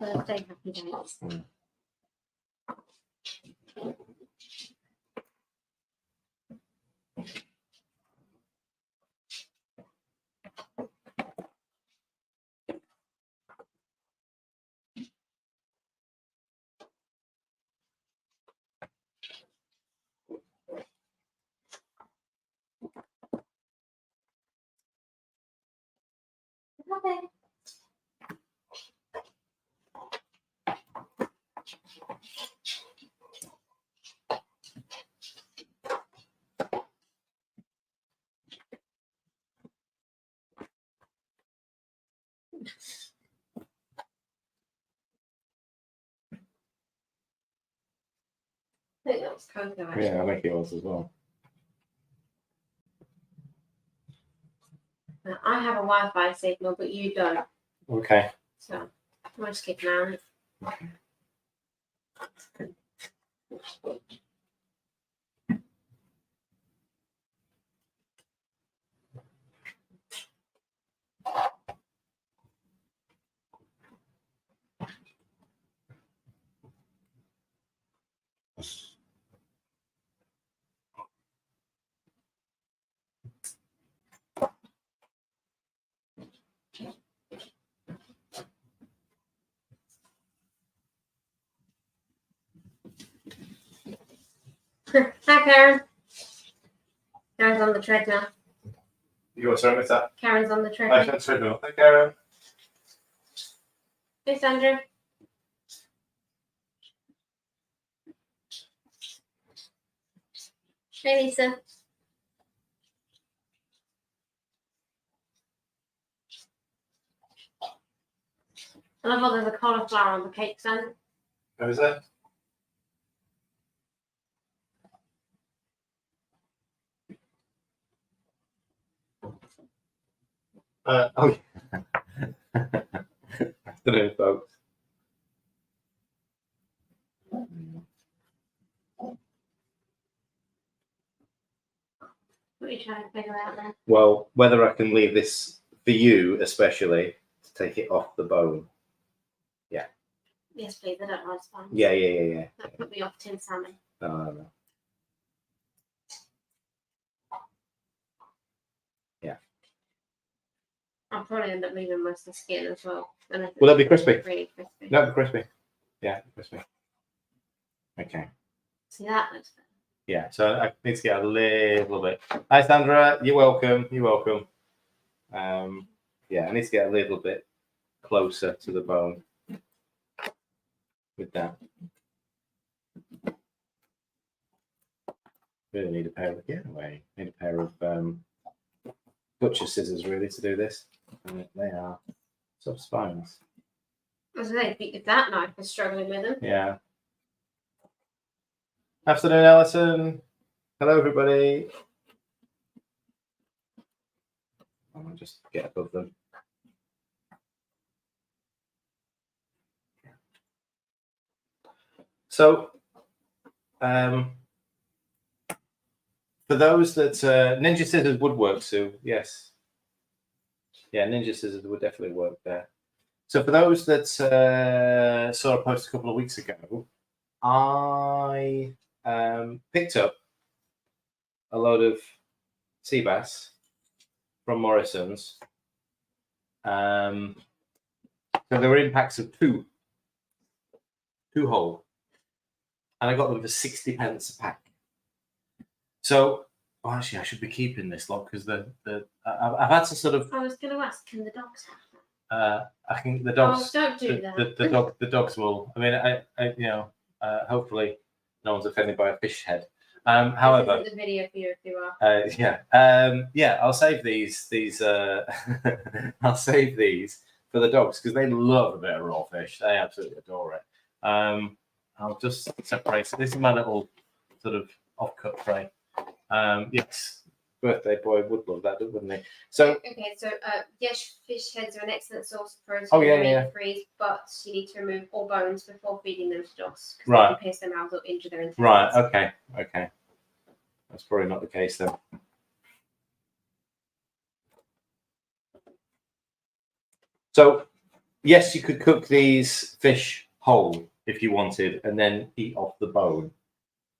Birthday happy days. Okay. I think that was cocoa, actually. Yeah, I think it was as well. Now, I have a Wi-Fi signal, but you don't. Okay. So, I'm just keep an eye on it. Okay. Hi, Karen. Karen's on the treadmill. You got sorry with that? Karen's on the I treadmill. can't say no. Hi, Karen. Hey, Sandra. Hey, Lisa. I love how there's a cauliflower on the cake stand. How is that? Oh, afternoon, folks. What are you trying to figure out there? Well, whether I can leave this for you, especially, to take it off the bone. Yes, please. I don't like spines. Yeah. That put me off tin salmon. No. Yeah. I'll probably end up leaving most of the skin as well. Will that be crispy? Really crispy. No, it'll be crispy. Yeah, it'll be crispy. Okay. See, that looks better. Yeah, so I need to get a little bit. Hi, Sandra. You're welcome. You're welcome. Yeah, I need to get a little bit closer to the bone with that. Really need a pair of need a pair of butcher scissors really to do this. And they are soft spines. I was going to think if that knife was struggling with them. Yeah. Afternoon, Alison. Hello, everybody. I'll just get above them. So, for those that Ninja Scissors would work, Sue. Yes. Yeah, Ninja Scissors would definitely work there. So for those that saw a post a couple of weeks ago, I picked up a load of sea bass from Morrison's. So they were in packs of two whole, and I got them for 60 pence a pack. So, actually, I should be keeping this lot because I've had to sort of. I was going to ask, can the dogs have that? I think the dogs. Oh, don't do that. The dogs will. I mean, I hopefully, no one's offended by a fish head. However, this isn't the video for you if you are. I'll save these. I'll save these for the dogs because they love a bit of raw fish. They absolutely adore it. I'll just separate. So this is my little sort of off-cut tray. Yes, birthday boy would love that, wouldn't he? So okay, so yes, fish heads are an excellent source of protein. Oh, yeah. Freeze, but you need to remove all bones before feeding them to dogs. Right. They can pierce their mouths or injure their intestines. Right. Okay. That's probably not the case then. So yes, you could cook these fish whole if you wanted, and then eat off the bone.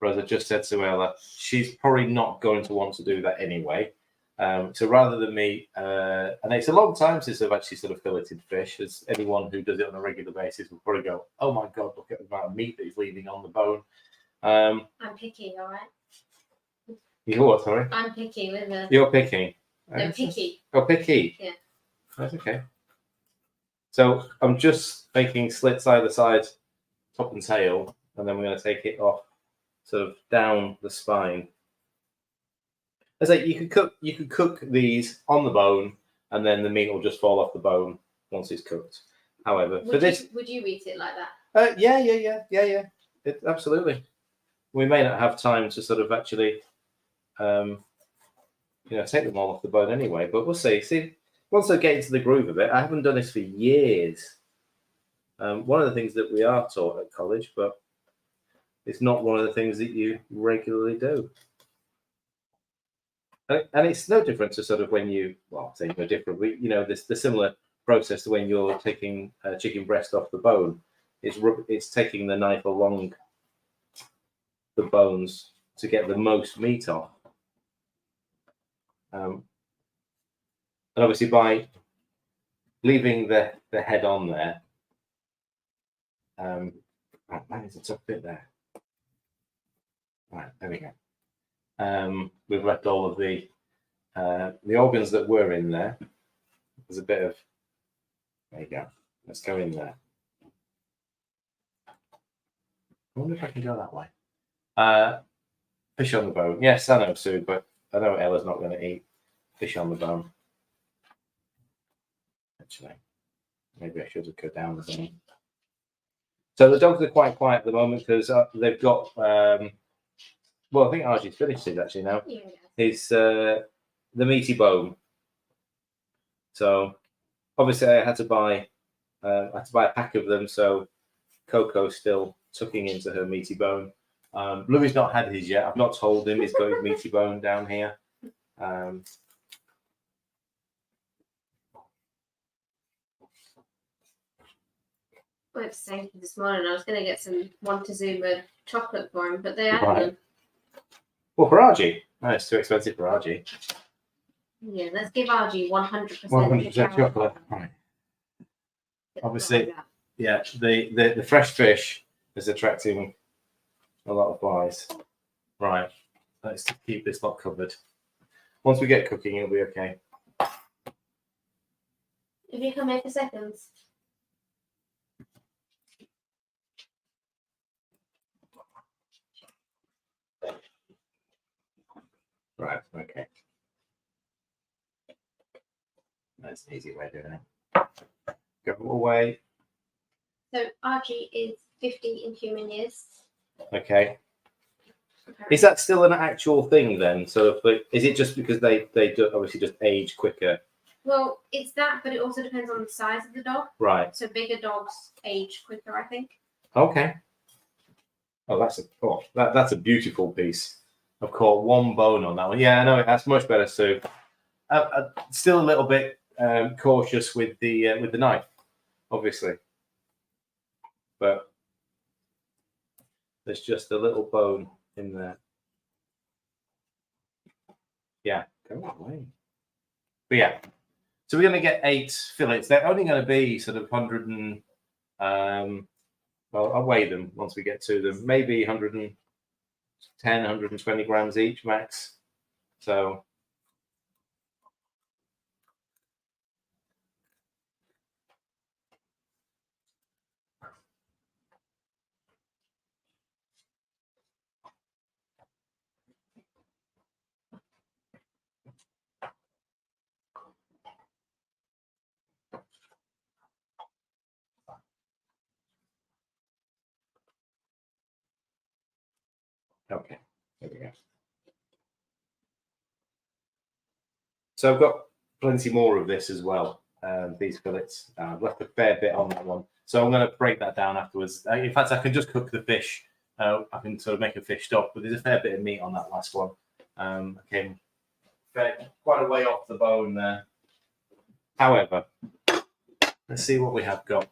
But as I just said to Ella, she's probably not going to want to do that anyway. So rather than me, and it's a long time since I've actually sort of filleted fish, as anyone who does it on a regular basis will probably go, oh my God, look at the amount of meat that is leaving on the bone. I'm picky, all right? You're what, sorry? I'm picky with the... You're picky? No, picky. Oh, picky? Yeah. That's okay. So I'm just making slits either side, top and tail, and then we're going to take it off sort of down the spine. I say you could cook these on the bone, and then the meat will just fall off the bone once it's cooked. However, would you eat it like that? Yeah. Absolutely. We may not have time to sort of actually, take them all off the bone anyway, but we'll see. See, once I get into the groove of it, I haven't done this for years. One of the things that we are taught at college, but it's not one of the things that you regularly do. And it's no different to sort of when you, well, say no different, the similar process to when you're taking chicken breast off the bone. It's taking the knife along the bones to get the most meat off. And obviously by leaving the head on there, that is a tough bit there. Right, there we go. We've left all of the organs that were in there. There's a bit of, there you go. Let's go in there. I wonder if I can go that way. Fish on the bone. Yes, I know, Sue, but I know Ella's not going to eat fish on the bone. Actually, maybe I should have cut down the bone. So the dogs are quite quiet at the moment because they've got, well, I think Archie's finished his actually now. Yeah. His, the meaty bone. So obviously I had to buy a pack of them. So Coco's still tucking into her meaty bone. Louis not had his yet. I've not told him he's got his meaty bone down here. I went to Sankey this morning. I was going to get some Montezuma chocolate for him, but they had Right. them. Well, for Archie, it's too expensive for Archie. Yeah, let's give Archie 100%. 100% chocolate. Right. Obviously, yeah, the fresh fish is attracting a lot of flies. Right, let's keep this lot covered. Once we get cooking, it'll be okay. If you come here for seconds. Right, okay. That's an easy way of doing it. Go away. So Archie is 50 in human years. Okay. Is that still an actual thing then? So, is it just because they do obviously just age quicker? Well, it's that, but it also depends on the size of the dog. Right. So bigger dogs age quicker, I think. Okay. Oh, that's a beautiful piece. I've caught one bone on that one. Yeah, I know that's much better, Sue. Still a little bit cautious with the knife, obviously, but there's just a little bone in there. Yeah, go away. But yeah, so we're going to get 8 fillets. They're only going to be sort of 100 and well, I'll weigh them once we get to them. Maybe 110, 120 grams each max. So. Okay, there we go. So I've got plenty more of this as well, these fillets. I've left a fair bit on that one. So I'm going to break that down afterwards. In fact, I can just cook the fish. I can sort of make a fish stock, but there's a fair bit of meat on that last one. I came quite a way off the bone there. However, Let's see what we have got.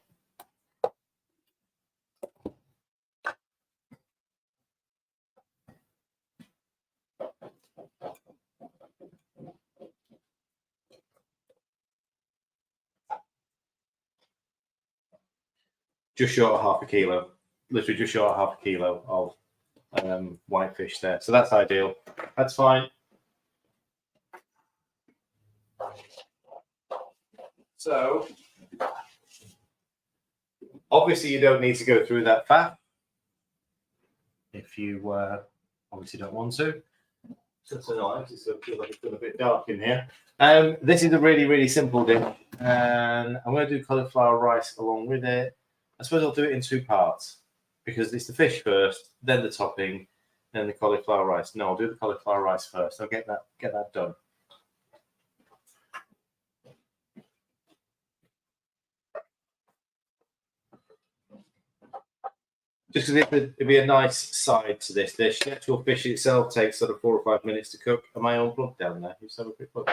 Just short of half a kilo, literally just short of half a kilo of whitefish there. So that's ideal. That's fine. So obviously you don't need to go through that fat if you obviously don't want to. So tonight it's going to feel like it's a bit dark in here. This is a really, really simple dish, and I'm going to do cauliflower rice along with it. I suppose I'll do it in two parts because it's the fish first, then the topping, then the cauliflower rice. No, I'll do the cauliflower rice first. I'll get that done. Just because it'd be a nice side to this dish. The actual fish itself takes sort of 4 or 5 minutes to cook. Am I unplugged down there? You just have a quick look.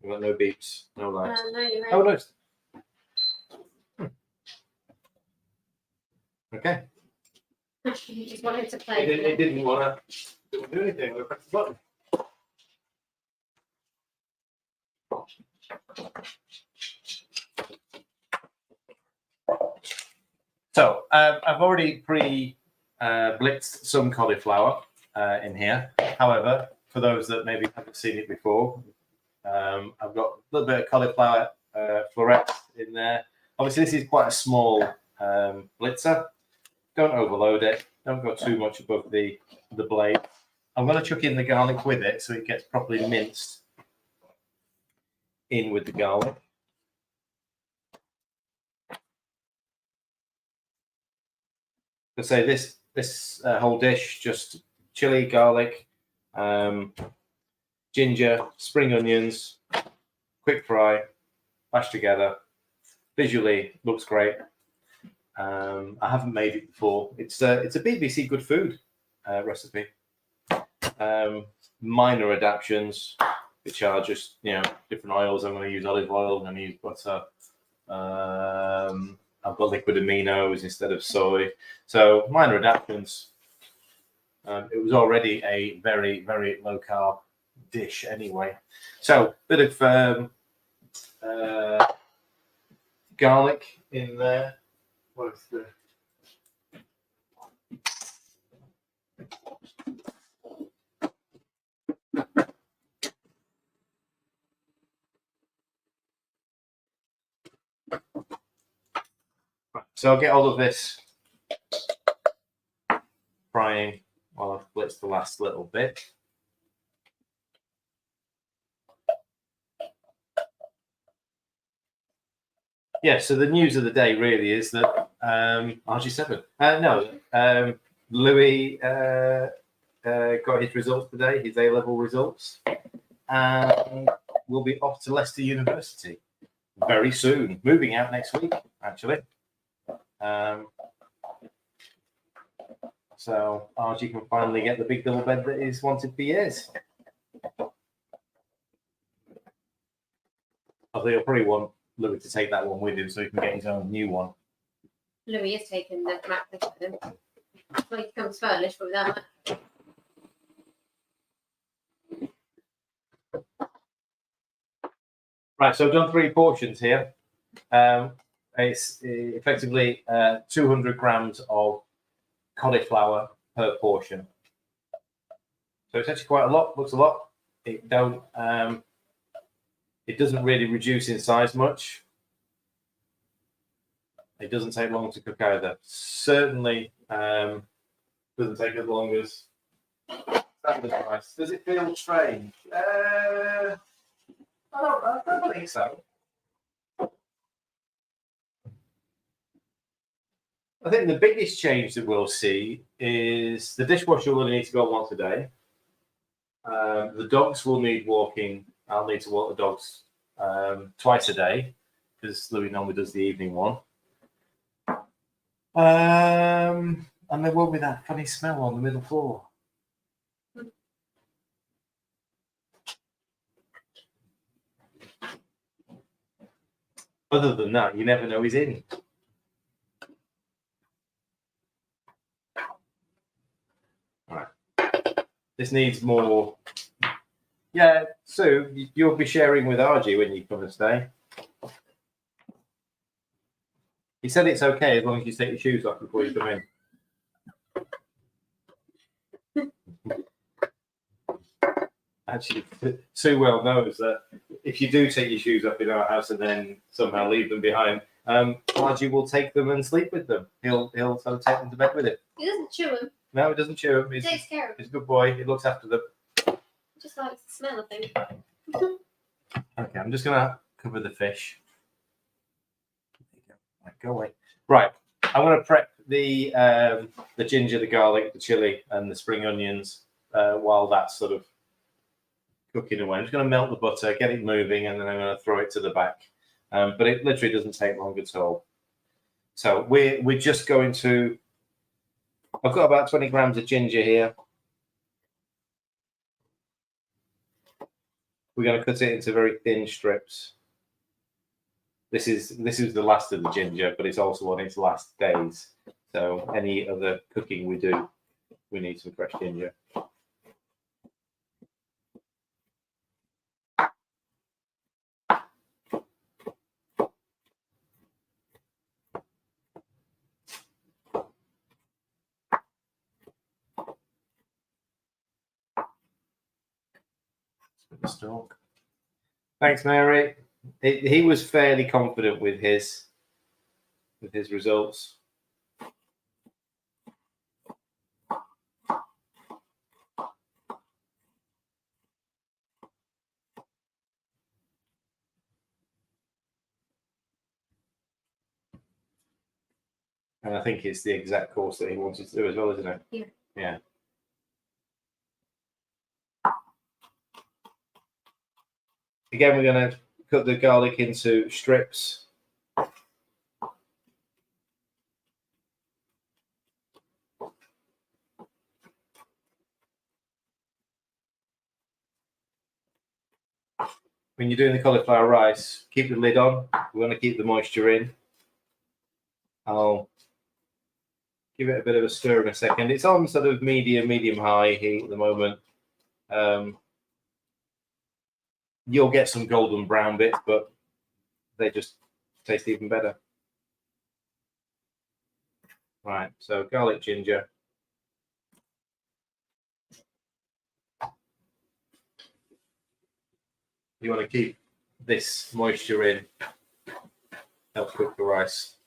We've got no beeps, no lights. No, you're right. Oh, no. Okay. You just wanted to play. It didn't want to do anything. We'll press the button. So I've already blitzed some cauliflower in here. However, for those that maybe haven't seen it before, I've got a little bit of cauliflower florets in there. Obviously, this is quite a small blitzer. Don't overload it. Don't go too much above the blade. I'm going to chuck in the garlic with it so it gets properly minced in with the garlic. To say this whole dish, just chili, garlic, ginger, spring onions, quick fry, mashed together. Visually looks great. I haven't made it before. It's a BBC Good Food recipe. Minor adaptations, which are just different oils. I'm going to use olive oil. I'm going to use butter. I've got liquid aminos instead of soy. So minor adaptations. It was already a very, very low carb dish anyway. So bit of garlic in there. What's the So I'll get all of this frying while I've blitzed the last little bit. Yeah, so the news of the day really is that RG7. Louis got his results today, his A-level results, and will be off to Leicester University very soon. Moving out next week, actually. So RG can finally get the big double bed that he's wanted for years. I think he'll probably want Louis to take that one with him so he can get his own new one. Louis is taking the Mac with him. Well, he comes furnished with that. Right, so I've done 3 portions here. It's effectively 200 grams of cauliflower per portion. So it's actually quite a lot. Looks a lot. It doesn't really reduce in size much. It doesn't take long to cook either. Certainly doesn't take as long as standard rice. Does it feel strange? I don't think so. I think the biggest change that we'll see is the dishwasher will only need to go once a day. The dogs will need walking. I'll need to walk the dogs twice a day because Louis normally does the evening one. And there won't be that funny smell on the middle floor. Other than that, you never know he's in. All right. This needs more. Yeah, Sue, you'll be sharing with Archie when you come and stay. He said it's okay as long as you take your shoes off before you come in. Actually, Sue well knows that if you do take your shoes off in our house and then somehow leave them behind, Archie will take them and sleep with them. He'll sort of take them to bed with him. He doesn't chew them. No, he doesn't chew them. He takes care of them. He's a good boy. He looks after them. Just likes the smell of things. Okay, I'm just gonna cover the fish. Right, go away. Right, I'm gonna prep the ginger, the garlic, the chili, and the spring onions while that's sort of cooking away. I'm just gonna melt the butter, get it moving, and then I'm gonna throw it to the back. But it literally doesn't take long at all. So we're just going to. I've got about 20 grams of ginger here. We're going to cut it into very thin strips. This is the last of the ginger, but it's also on its last days. So any other cooking we do, we need some fresh ginger. Stalk. Thanks, Mary. He was fairly confident with his results. And I think it's the exact course that he wanted to do as well, isn't it? Yeah. Yeah. Again, we're going to cut the garlic into strips. When you're doing the cauliflower rice, keep the lid on. We want to keep the moisture in. I'll give it a bit of a stir in a second. It's on sort of medium-high heat at the moment. You'll get some golden brown bits, but they just taste even better. Right, so garlic, ginger. You want to keep this moisture in, help cook the rice.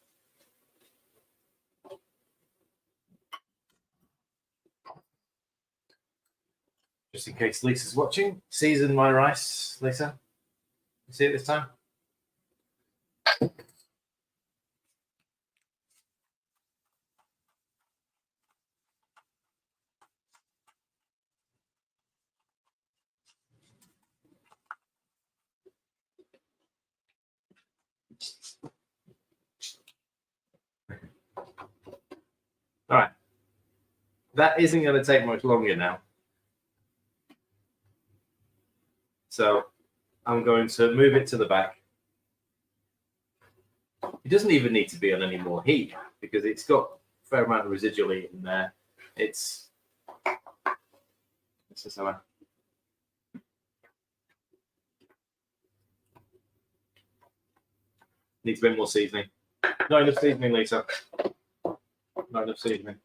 Just in case Lisa's watching, season my rice, Lisa. You see it this time? All right. That isn't going to take much longer now. So I'm going to move it to the back. It doesn't even need to be on any more heat because it's got a fair amount of residual heat in there. It's just how needs a bit more seasoning. Not enough seasoning, Lisa. Not enough seasoning.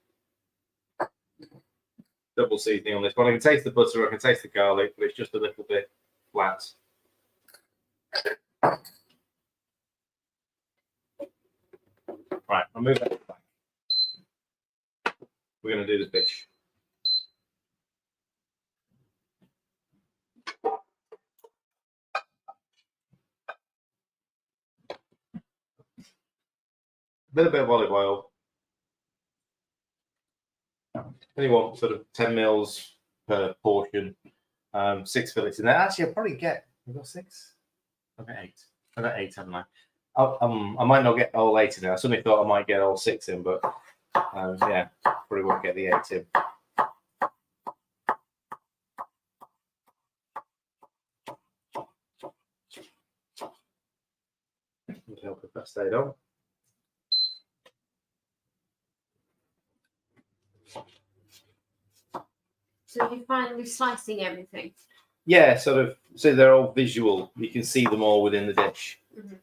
Double seasoning on this one. I can taste the butter, I can taste the garlic, but it's just a little bit flat. Right, I'll move that back. We're going to do the fish. A little bit of olive oil. Only want sort of 10 mils per portion. 6 fillets in there. Actually, I'll probably get. I've got 6. I've got 8. I've got 8, haven't I? I might not get all 8 in there. I suddenly thought I might get all 6 in, but yeah, probably won't get the 8 in. I'm would help if that stayed on. So you're finally slicing everything. Yeah, sort of. So they're all visual. You can see them all within the dish. Mm-hmm.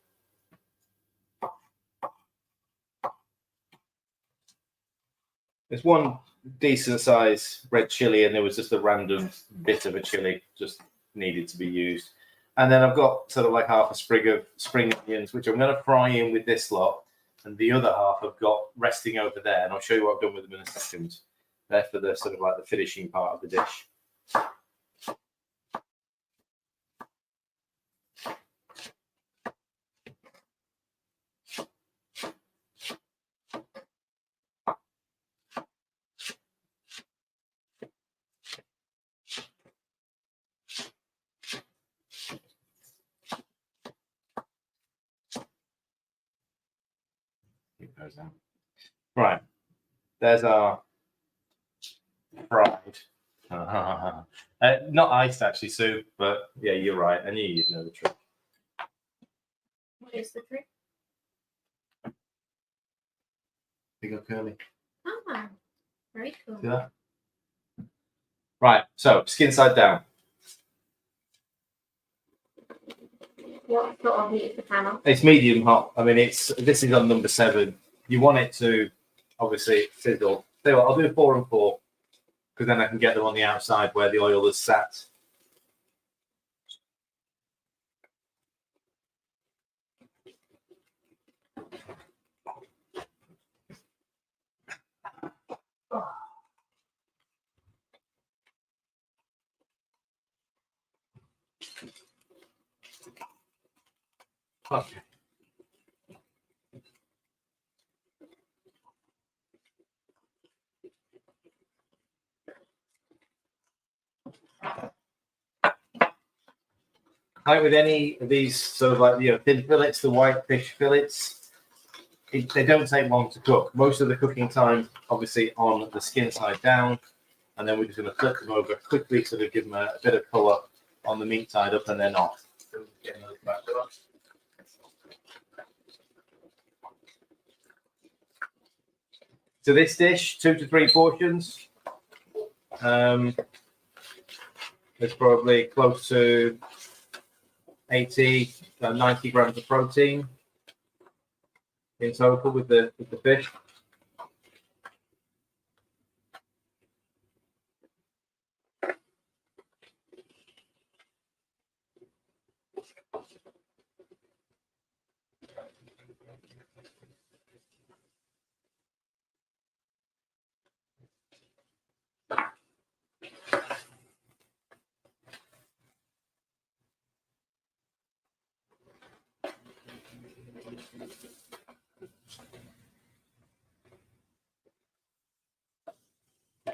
There's one decent size red chili, and there was just a random bit of a chili just needed to be used. And then I've got sort of like half a sprig of spring onions, which I'm going to fry in with this lot, and the other half I've got resting over there, and I'll show you what I've done with them in a second. They're for the sort of like the finishing part of the dish. It goes down. Right, there's our fried. Not iced actually, Sue, but yeah, you're right. I knew you'd know the trick. What is the trick? Big old curly. Ah, very cool. See that? Right, so skin side down. What sort of heat is the pan on? It's medium hot. I mean, this is on number 7. You want it to obviously sizzle. Tell you what, I'll do 4 and 4 because then I can get them on the outside where the oil is sat. Okay. Like with any of these sort of like thin fillets, the white fish fillets, they don't take long to cook. Most of the cooking time, obviously, on the skin side down, and then we're just going to flip them over quickly, sort of give them a bit of colour on the meat side up and then off. So this dish, 2 to 3 portions. There's probably close to 80, 90 grams of protein in total with the fish.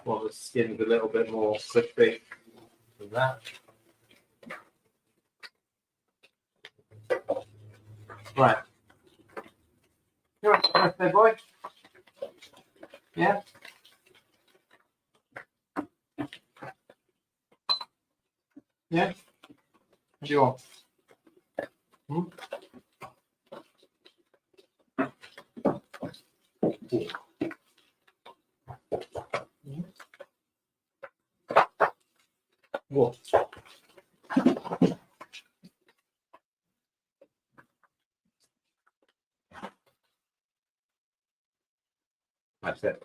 Well, the skin's a little bit more crispy than that. Right. You're right, birthday boy. Yeah. Yeah. What do you want? Hmm? What? That's it.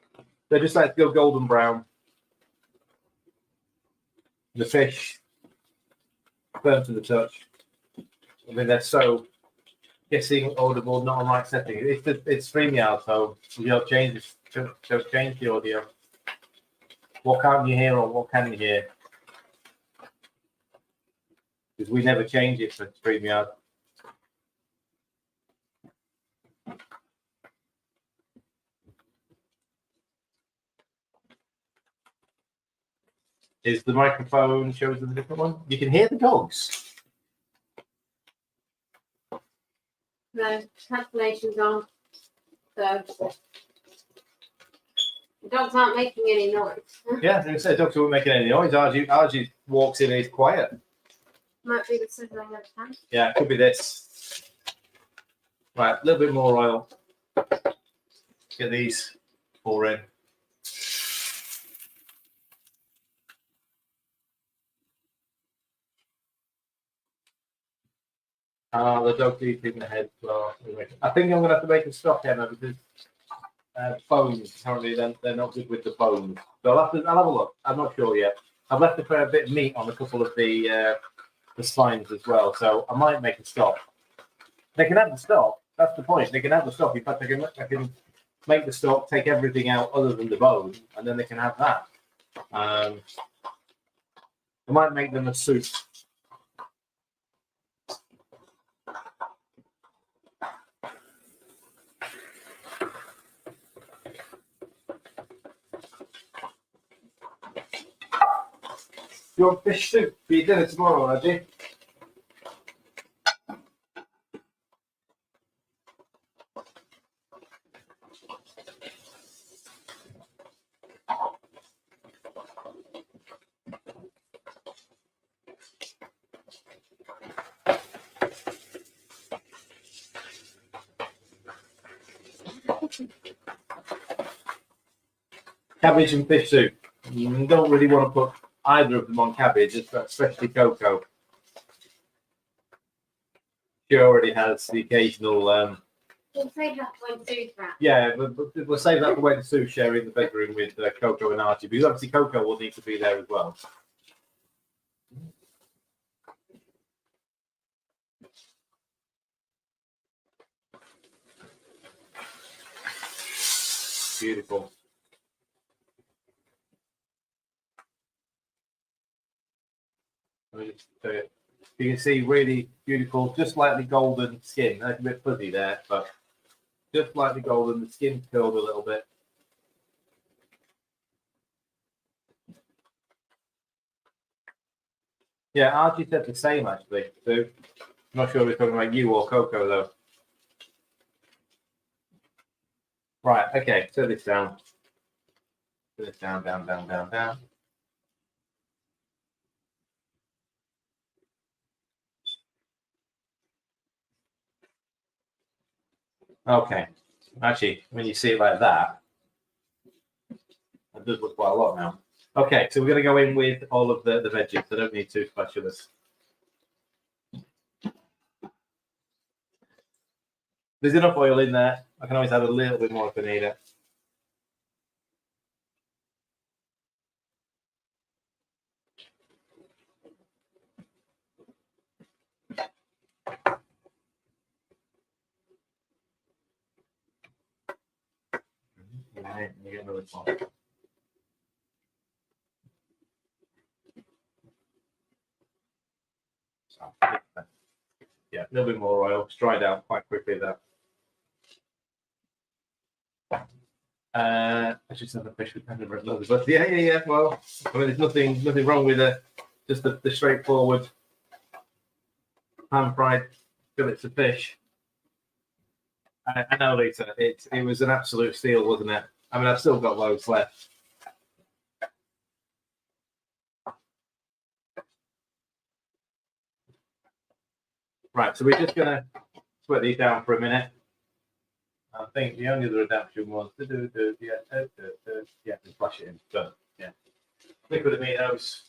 They just like to go golden brown. The fish, burnt to the touch. I mean, they're so hissing, audible, not on right setting. It's StreamYard, so you'll change the audio. What can't you hear or what can you hear? Because we never change it for StreamYard. Is the microphone shows them a different one? You can hear the dogs. No, calculations on. So the dogs aren't making any noise. Yeah, they say dogs weren't making any noise. Archie walks in and he's quiet. Might be the sizzling of the pan. Yeah, it could be this. Right, a little bit more oil. Get these pour in. The dog eating the head. Well, I think I'm going to have to make a stock, Emma, because bones, apparently they're not good with the bones. So I'll have a look. I'm not sure yet. I've left a fair bit of meat on a couple of the spines as well, so I might make a stock. They can have the stock. That's the point. They can have the stock. In fact, I can make the stock, take everything out other than the bone, and then they can have that. I might make them a soup. You want fish soup for your dinner tomorrow, Reggie? Cabbage and fish soup. You don't really want to put either of them on cabbage, especially Coco. She already has the occasional. We'll save that for Sue's wrap. Yeah, we'll save that for when Sue's sharing the bedroom with Coco and Archie, because obviously Coco will need to be there as well. Beautiful. You can see really beautiful, just slightly golden skin. That's a bit fuzzy there, but just slightly golden. The skin curled a little bit. Yeah, Archie said the same actually. So I'm not sure if we're talking about you or Coco though. Right, okay, set this down. Set this down, down, down, down, down. Okay, actually, when you see it like that, it does look quite a lot now. Okay, so we're going to go in with all of the veggies. I don't need two spatulas. There's enough oil in there. I can always add a little bit more if I need it. Right, you get another one. So, yeah, a little bit more oil. It's dried out quite quickly there. I should have a fish with kind of red leather, but yeah. Well, I mean, there's nothing wrong with it. Just the straightforward pan fried fillets of fish. I know, Lisa. It was an absolute steal, wasn't it? I mean, I've still got loads left. Right, so we're just gonna sweat these down for a minute. I think the only other adaptation was to flash it in. So yeah, liquid aminos.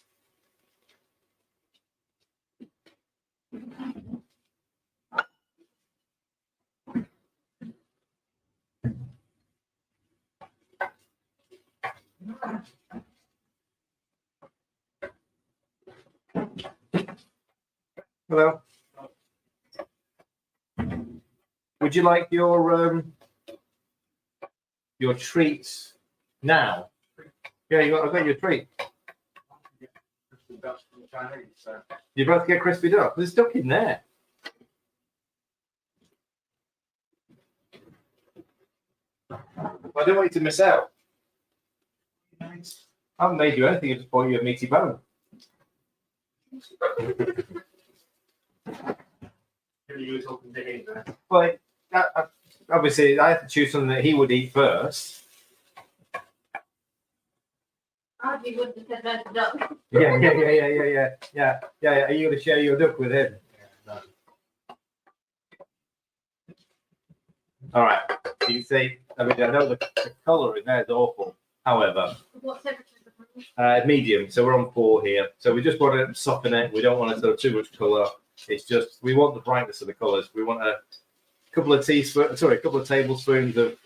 Hello. Would you like your treats now? Yeah, I've got your treat. You're about to get crispy duck. There's duck in there. I don't want you to miss out. I haven't made you anything. I just bought you a meaty bone. Well, obviously, I have to choose something that he would eat first. Archie wouldn't have said that's a duck. Yeah. Are you going to share your duck with him? Yeah, no. All right. Do you think? I mean, I know the colour in there is awful. However, What temperature is the pan? medium. So we're on 4 here. So we just want to soften it. We don't want to sort of too much colour. It's just we want the brightness of the colours. We want a couple of tablespoons of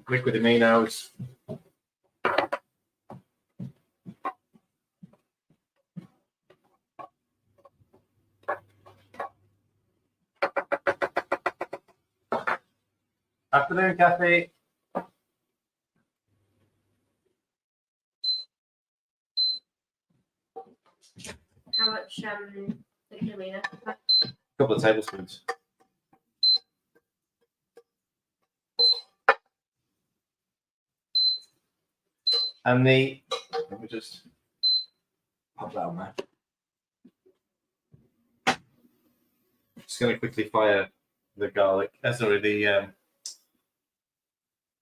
liquid aminos. Afternoon, Kathy. How much liquid amino? A couple of tablespoons. And let me just pop that on there. Just going to quickly fire the garlic. The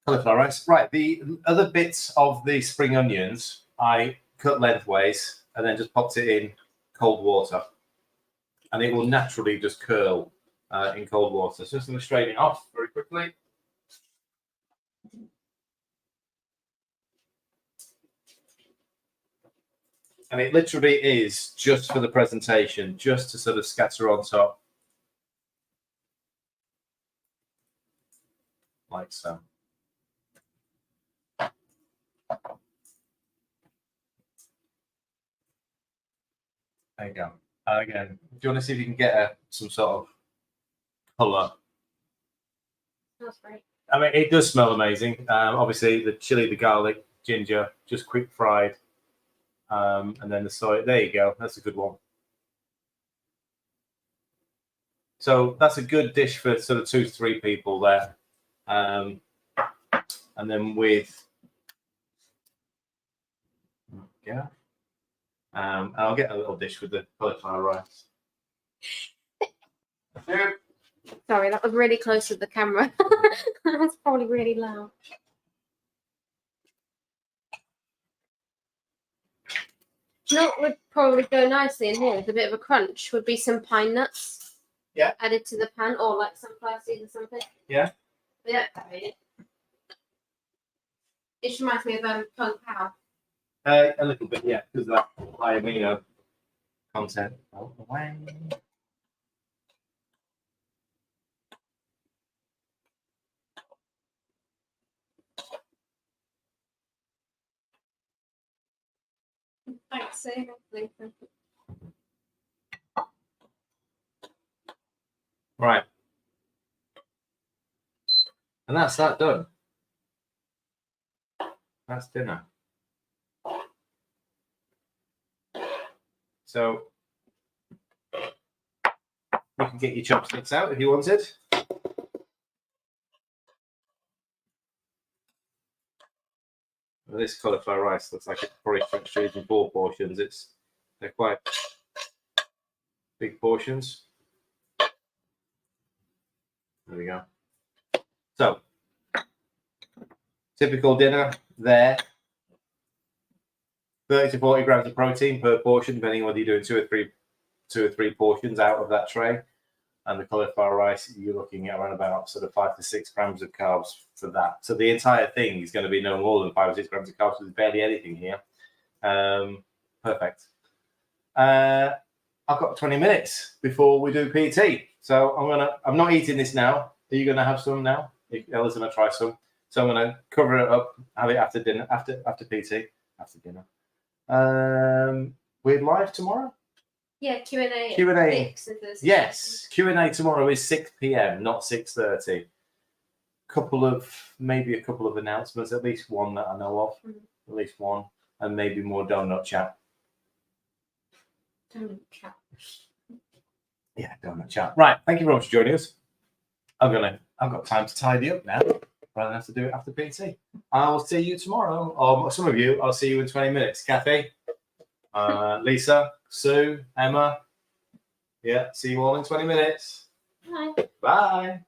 cauliflower rice. Right, the other bits of the spring onions I cut lengthways and then just popped it in cold water, and it will naturally just curl in cold water. So just going to strain it off very quickly. And it literally is just for the presentation, just to sort of scatter on top. Like so. There you go. Again, do you want to see if you can get some sort of colour? That's great. I mean, it does smell amazing. Obviously, the chili, the garlic, ginger, just quick fried. And then the soy. There you go. That's a good one. So that's a good dish for sort of 2 to 3 people there. And then with, yeah. I'll get a little dish with the cauliflower rice. Sorry, that was really close to the camera. That's probably really loud. You know what would probably go nicely in here with a bit of a crunch would be some pine nuts. Yeah. Added to the pan, or like sunflower seeds or something. Yeah. Yeah. It just reminds me of Kung Pao. A little bit, yeah, because of that high amino content. Oh, away. Thanks, Sue. Right. And that's that done. That's dinner. So you can get your chopsticks out if you wanted. Well, this cauliflower rice looks like it's probably stretched in 4 portions. They're quite big portions. There we go. So typical dinner there. 30 to 40 grams of protein per portion, depending on whether you're doing 2 or 3 portions out of that tray. And the cauliflower rice, you're looking at around about sort of 5 to 6 grams of carbs for that. So the entire thing is going to be no more than 5 or 6 grams of carbs. There's barely anything here. Perfect. I've got 20 minutes before we do PT. So I'm not eating this now. Are you gonna have some now? Ella's gonna try some. So I'm gonna cover it up, have it after dinner, after PT, after dinner. We're live tomorrow. Yeah, Q&A. Q&A. 6 if there's Yes, Q&A tomorrow is 6 p.m, not 6:30. Maybe a couple of announcements, at least one that I know of, at least one, and maybe more donut chat. Donut chat. Yeah, donut chat. Right, thank you very much for joining us. I've got time to tidy up now, rather than have to do it after PT. I will see you tomorrow, or some of you, I'll see you in 20 minutes. Kathy, Lisa, Sue, Emma. Yeah, see you all in 20 minutes. Bye. Bye.